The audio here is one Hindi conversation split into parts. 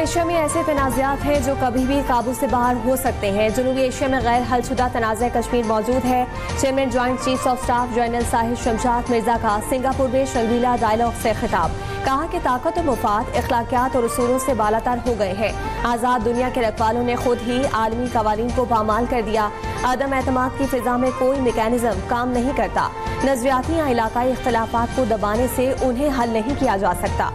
एशिया में ऐसे तनाज़ात हैं जो कभी भी काबू से बाहर हो सकते हैं। जनूबी एशिया में गैर हलशुदा तनाज़ा कश्मीर मौजूद है। Chairman joint chiefs of staff general Sahib Shamshad Mirza का सिंगापुर में शर्मीला डायलॉग से खिताब। कहा कि ताकत और मुफाद इखलाकियात और उसूलों से बालातर हो गए हैं। आज़ाद दुनिया के रखवालों ने खुद ही आलमी कवानीन को पामाल कर दिया। आदम एतमाद की फिजा में कोई मैकेनिज्म काम नहीं करता। नजरियाती या इलाकाई इख्तलाफात को दबाने से उन्हें हल नहीं किया जा सकता।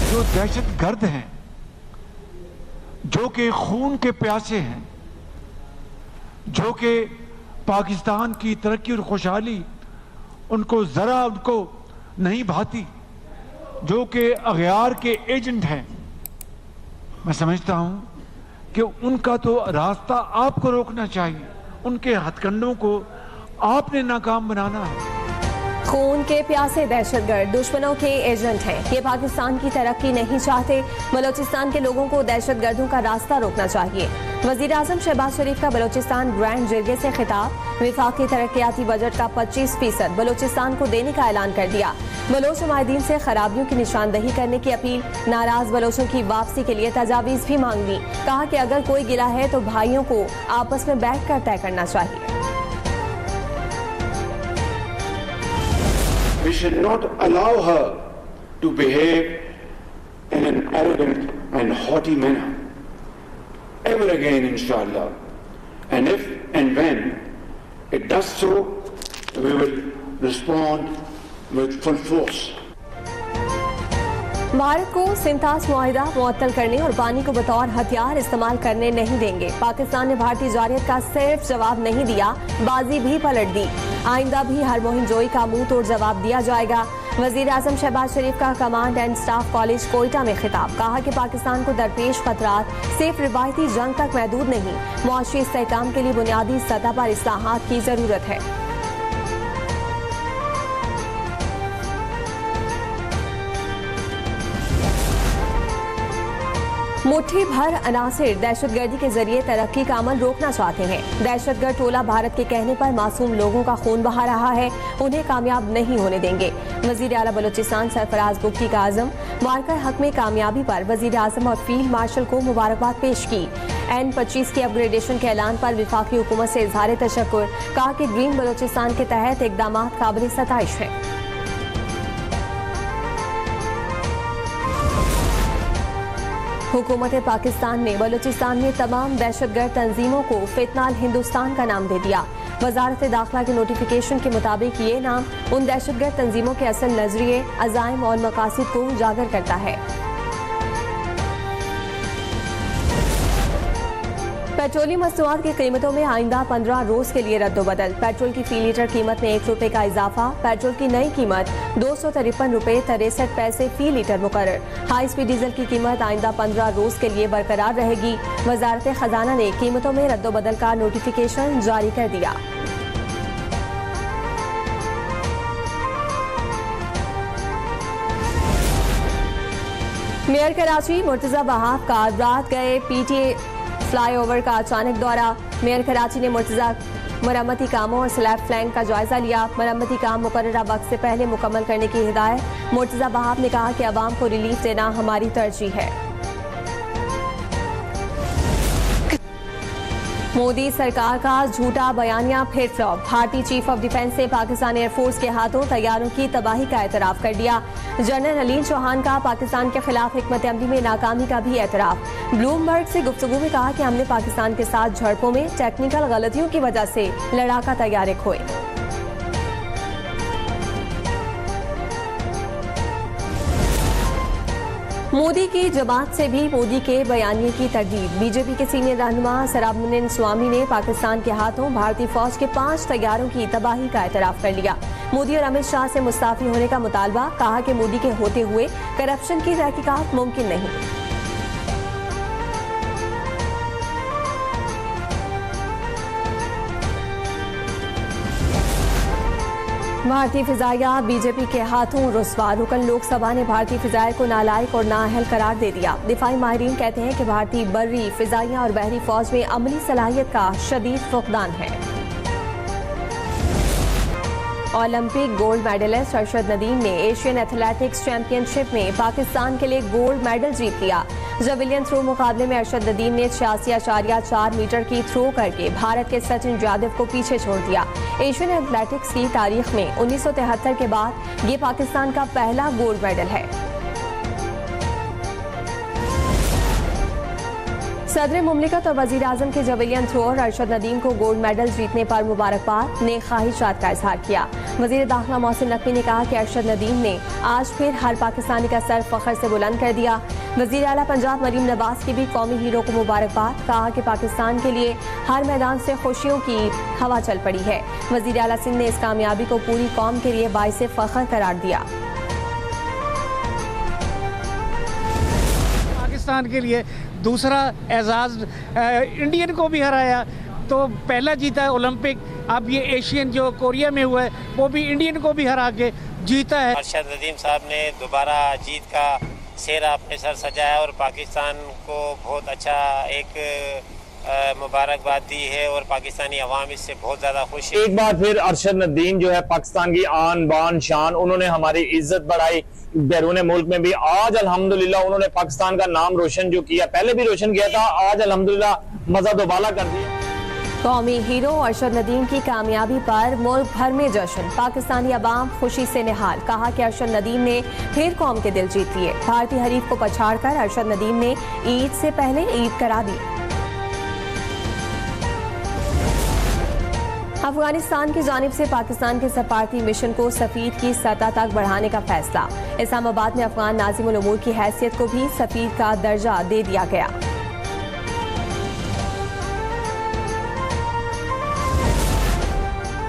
जो दहशत गर्द हैं, जो कि खून के प्यासे हैं, जो कि पाकिस्तान की तरक्की और खुशहाली उनको जरा उनको नहीं भाती, जो कि अगयार के एजेंट हैं, मैं समझता हूं कि उनका तो रास्ता आपको रोकना चाहिए। उनके हथकंडों को आपने नाकाम बनाना है। खून के प्यासे दहशतगर्द दुश्मनों के एजेंट हैं। ये पाकिस्तान की तरक्की नहीं चाहते। बलोचिस्तान के लोगों को दहशतगर्दों का रास्ता रोकना चाहिए। वजीर आजम शहबाज शरीफ का बलोचिस्तान ग्रैंड जिरगे से खिताब। विफाकी तरक्याती बजट का 25% बलोचिस्तान को देने का ऐलान कर दिया। बलोच नुमाइंदीन से खराबियों की निशानदही करने की अपील। नाराज बलोचों की वापसी के लिए तजावीज भी मांग ली। कहा कि अगर कोई गिला है तो भाइयों को आपस में बैठ कर तय करना चाहिए। We should not allow her to behave in an arrogant and haughty manner ever again, inshallah. And if and when it does so, we will respond with full force. Bharat को सिंथास मुआहिदा मुअत्तल करने और पानी को बतौर हथियार इस्तेमाल करने नहीं देंगे। पाकिस्तान ने भारतीय जारियत का सिर्फ जवाब नहीं दिया, बाजी भी पलट दी। आइंदा भी हर मुहिम जोई का मुंह तोड़ जवाब दिया जाएगा। वजीर आजम शहबाज शरीफ का command and staff college Quetta में खिताब। कहा कि पाकिस्तान को दरपेश खतरात सिर्फ रिवायती जंग तक महदूद नहीं, मुआशी इस्तेहकाम के लिए बुनियादी सतह पर इस्लाहात की जरूरत है। मुट्ठी भर अनासिर दहशतगर्दी के जरिए तरक्की का अमल रोकना चाहते हैं। दहशतगर्द टोला भारत के कहने पर मासूम लोगों का खून बहा रहा है, उन्हें कामयाब नहीं होने देंगे। वजीर आला बलोचिस्तान सरफराज बुख्ती का आजम। मार्का हक में कामयाबी पर वजीर आजम और फील्ड मार्शल को मुबारकबाद पेश की। N25 की अपग्रेडेशन के ऐलान पर विफाकी हुकूमत से इजहार तशक्कुर। कहा कि ग्रीन बलोचिस्तान के तहत इकदाम काबिल सताइश है। हुकूमत पाकिस्तान ने बलूचिस्तान में तमाम दहशतगर्द तंजीमों को फितनाल हिंदुस्तान का नाम दे दिया। वजारत दाखिला के नोटिफिकेशन के मुताबिक ये नाम उन दहशतगर्द तंजीमों के असल नजरिए, अज़ाइम और मकासद को उजागर करता है। पेट्रोलियम मसनूआत की कीमतों में आइंदा 15 रोज के लिए रद्दोबदल। पेट्रोल की फी लीटर कीमत में 1 रुपए का इजाफा। पेट्रोल की नई कीमत 253 रुपए 63 पैसे फी लीटर मुकर्रर। हाई स्पीड डीजल की कीमत आइंदा 15 रोज के लिए बरकरार रहेगी। वजारत खजाना ने कीमतों में रद्दोबदल का नोटिफिकेशन जारी कर दिया। मेयर कराची मुर्तजा बहाफ का रात गए पीटीए फ्लाईओवर का अचानक दौरा। मेयर कराची ने मुर्तजा मरम्मती कामों और स्लैब फ्लैंक का जायजा लिया। मरम्मती काम मुकर्ररा वक्त से पहले मुकम्मल करने की हिदायत। मुर्तजा बहाफ ने कहा कि अवाम को रिलीफ देना हमारी तरजीह है। मोदी सरकार का झूठा बयानिया फिर फ्लॉप। भारतीय चीफ ऑफ डिफेंस ने पाकिस्तान एयरफोर्स के हाथों तैयारों की तबाही का एतराफ कर दिया। जनरल अलीन चौहान का पाकिस्तान के खिलाफ हिकमत अमली में नाकामी का भी एतराफ। ब्लूमबर्ग से गुफ्तगू में कहा कि हमने पाकिस्तान के साथ झड़पों में टेक्निकल गलतियों की वजह से लड़ाका तैयारे खोए। मोदी की जमात से भी मोदी के बयानिए की तरदीद। बीजेपी के सीनियर रहनुमा सराबमुनिन स्वामी ने पाकिस्तान के हाथों भारतीय फौज के 5 तैयारों की तबाही का एतराफ कर लिया। मोदी और अमित शाह से मुस्ताफी होने का मुतालबा। कहा कि मोदी के होते हुए करप्शन की तहकीकात मुमकिन नहीं। भारतीय फिजाइया बीजेपी के हाथों रुस्वा। रुकन लोकसभा ने भारतीय फिजाइया को नालायक और नाअहल करार दे दिया। दिफाई माहिरीन कहते हैं कि भारतीय बर्री, फिजाइया और बहरी फौज में अमली सलाहियत का शदीद फुकदान है। Olympic gold medallist Arshad Nadeem ने एशियन एथलेटिक्स चैंपियनशिप में पाकिस्तान के लिए गोल्ड मेडल जीत लिया। जेवलिन थ्रो मुकाबले में अरशद नदीम ने 86.4 मीटर की थ्रो करके भारत के सचिन यादव को पीछे छोड़ दिया। एशियन एथलेटिक्स की तारीख में 1973 के बाद ये पाकिस्तान का पहला गोल्ड मेडल है। सदर मुमलिकत और वजीर आजम के जेवलिन थ्रोअर अरशद नदीम को गोल्ड मेडल जीतने पर मुबारकबाद ने ख्वाहिशात का इजहार किया। वजीर दाखिला मोहसिन नकवी ने कहा कि अरशद नदीम ने आज फिर हर पाकिस्तानी का सर फख्र से बुलंद कर दिया। वजीर आला पंजाब मरीम नवाज की भी कौमी हीरो को मुबारकबाद, कहा कि पाकिस्तान के लिए हर मैदान से खुशियों की हवा चल पड़ी है। वजीर आला सिंध ने इस कामयाबी को पूरी कौम के लिए बाइस फख्र करार दिया। पाकिस्तान के लिए दूसरा एजाज इंडियन को भी हराया, तो पहला जीता ओलंपिक, अब ये एशियन जो कोरिया में हुआ है वो भी इंडियन को भी हरा के जीता है। अरशद नदीम साहब ने दोबारा जीत का सेहरा अपने सर सजाया और पाकिस्तान को बहुत अच्छा एक मुबारकबाद दी है और पाकिस्तानी अवाम इससे बहुत ज़्यादा खुश है। एक बार फिर अरशद नदीम जो है पाकिस्तान की आन बान शान, उन्होंने हमारी इज्जत बढ़ाई बैरून मुल्क में भी। आज अल्हम्दुलिल्लाह उन्होंने पाकिस्तान का नाम रोशन जो किया, पहले भी रोशन किया था, आज अल्हम्दुलिल्लाह मजा दोबाला कर दिया। कौमी हीरो अरशद नदीम की कामयाबी पर मुल्क भर में जश्न, पाकिस्तानी अवाम खुशी से निहाल। कहा कि अरशद नदीम ने फिर कौम के दिल जीत लिए। भारतीय हरीफ को पछाड़कर अरशद नदीम ने ईद से पहले ईद करा दी। अफगानिस्तान की जानिब से पाकिस्तान के सफारती मिशन को सफीर की सतह तक बढ़ाने का फैसला। इस्लामाबाद में अफगान नाज़िमुल उमूर की हैसियत को भी सफीर का दर्जा दे दिया गया।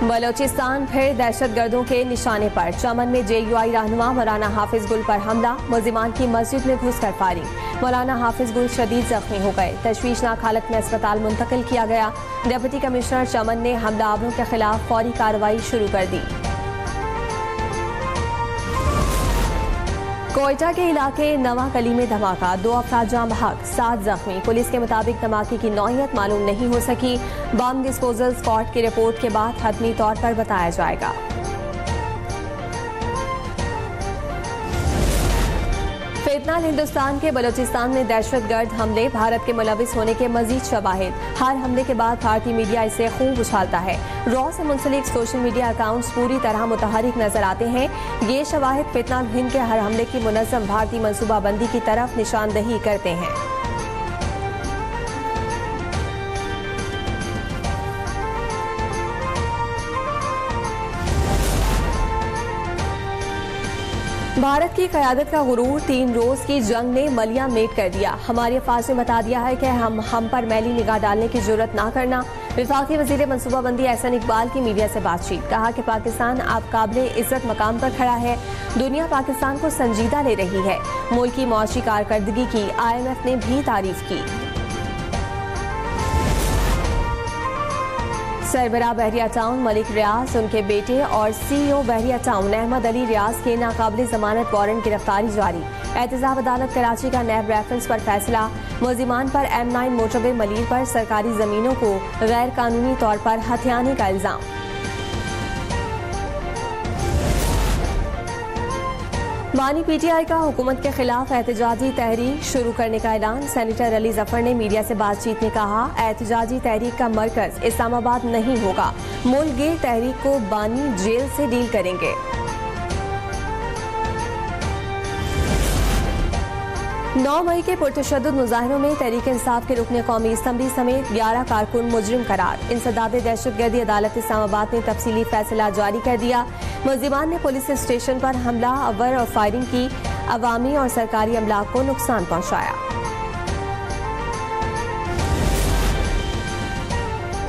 बलोचिस्तान फिर दहशतगर्दों के निशाने पर। चमन में JUI रहनुमा मौलाना हाफिज गुल पर हमला, मुल्जिमान की मस्जिद में घुसकर फायरिंग। मौलाना हाफिज गुल शदीद जख्मी हो गए, तशवीशनाक हालत में अस्पताल मुंतकिल किया गया। डिप्टी कमिश्नर चमन ने हमलावरों के खिलाफ फौरी कार्रवाई शुरू कर दी। कोयटा के इलाके नवा कली में धमाका, 2 अफराद जाँ बहक, 7 जख्मी। पुलिस के मुताबिक धमाके की नौइयत मालूम नहीं हो सकी। बम डिस्पोजल स्क्वाड की रिपोर्ट के बाद हतमी तौर पर बताया जाएगा। फितनाल हिंदुस्तान के बलोचिस्तान में दहशतगर्द हमले, भारत के मुलविस होने के मजीद शवाहिद। हर हमले के बाद भारतीय मीडिया इसे खूब उछालता है। रॉ से मुंसलिक सोशल मीडिया अकाउंट्स पूरी तरह मुतहरिक नजर आते हैं। ये शवाहिद फितनाल हिंद के हर हमले की मुनज़्ज़म भारतीय मनसूबाबंदी की तरफ निशानदही करते हैं। भारत की क़यादत का गुरूर 3 रोज की जंग ने मलिया मेट कर दिया। हमारे अफवाज ने बता दिया है कि हम पर मैली निगाह डालने की जरूरत ना करना। विफाकी वज़ीर मनसूबाबंदी एहसन इकबाल की मीडिया से बातचीत, कहा कि पाकिस्तान अब काबिल इज्जत मकाम पर खड़ा है। दुनिया पाकिस्तान को संजीदा ले रही है। मुल्क की मुआशी कारकर्दगी की IMF ने भी तारीफ की। सरबराह बहरिया टाउन मलिक रियाज, उनके बेटे और CEO बहरिया टाउन अहमद अली रियाज के नाकाबिल जमानत वारंट गिरफ्तारी जारी। एहतजाब अदालत कराची का नैब रेफरेंस पर फैसला। मुल्जिमान पर M9 मोटरवे मलीर पर सरकारी जमीनों को गैर कानूनी तौर पर हथियाने का इल्जाम। बानी PTI का हुकूमत के खिलाफ एहतजाजी तहरीक शुरू करने का ऐलान। सेनेटर अली जफर ने मीडिया से बातचीत में कहा, एहतजाजी तहरीक का मरकज इस्लामाबाद नहीं होगा। मुल्क गिर तहरीक को बानी जेल से डील करेंगे। 9 मई के पुरतशद्दुद मुजाहिरों में तहरीक इंसाफ के रुकन कौमी असम्बली समेत 11 कारकुन मुजरिम करार। इंसदाद दहशतगर्दी अदालत इस्लामाबाद ने तफसीली फैसला जारी कर दिया। मुल्जिमान ने पुलिस स्टेशन पर हमला अवर और फायरिंग की, अवामी और सरकारी अमलाक को नुकसान पहुंचाया।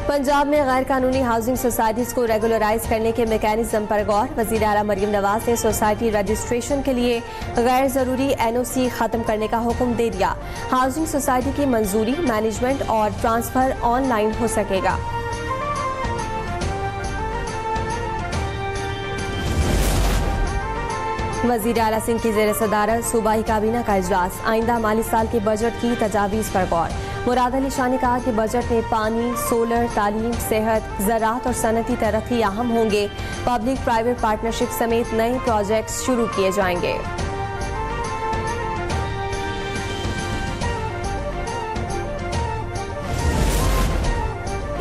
पंजाब में गैर कानूनी हाउसिंग सोसाइटीज को रेगुलराइज करने के मैकेनिज्म पर गौर। वज़ीर आला मरीम नवाज ने सोसाइटी रजिस्ट्रेशन के लिए गैर जरूरी NOC खत्म करने का हुक्म दे दिया। हाउसिंग सोसाइटी की मंजूरी, मैनेजमेंट और ट्रांसफर ऑनलाइन हो सकेगा। वज़ीर आला सिंह की ज़ेर सदारत सूबाई काबीना का इजलास, आइंदा माली साल के बजट की तजावीज़ पर गौर। मुराद अली शाह ने कहा कि बजट में पानी, सोलर, तालीम, सेहत, ज़राअत और सनती तरक्की अहम होंगे। पब्लिक प्राइवेट पार्टनरशिप समेत नए प्रोजेक्ट्स शुरू किए जाएंगे।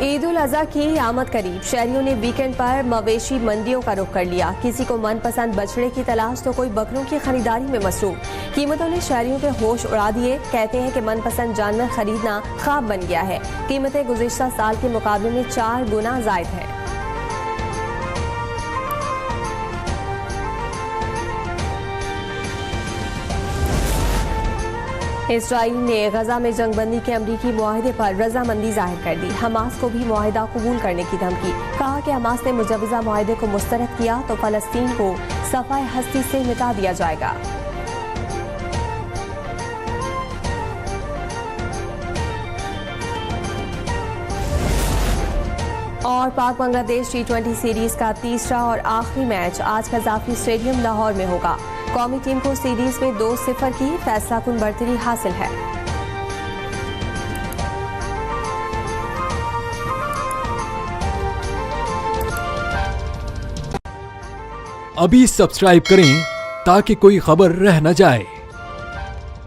ईद उल अज़हा की आमद करीब, शहरियों ने वीकेंड पर मवेशी मंडियों का रुख कर लिया। किसी को मनपसंद बछड़े की तलाश तो कोई बकरों की खरीदारी में मसरूफ। कीमतों ने शहरियों के होश उड़ा दिए। कहते हैं कि मनपसंद जानवर खरीदना ख्वाब बन गया है। कीमतें गुज़िश्ता साल के मुकाबले में 4 गुना ज़ायद है। इसराइल ने गजा में जंगबंदी के अमरीकी मुआहदे पर रजामंदी जाहिर कर दी। हमास को भी मुआहदा कबूल करने की धमकी। कहा कि हमास ने मुजवजा मुआहदे को मुस्तरद किया तो फलस्तीन को सफाए हस्ती से मिटा दिया जाएगा। और पाक बांग्लादेश T20 सीरीज का तीसरा और आखिरी मैच आज कज़ाफी स्टेडियम लाहौर में होगा। कौमी टीम को सीरीज में 2-0 की फैसलाकुन बढ़तरी हासिल है। अभी सब्सक्राइब करें ताकि कोई खबर रह न जाए।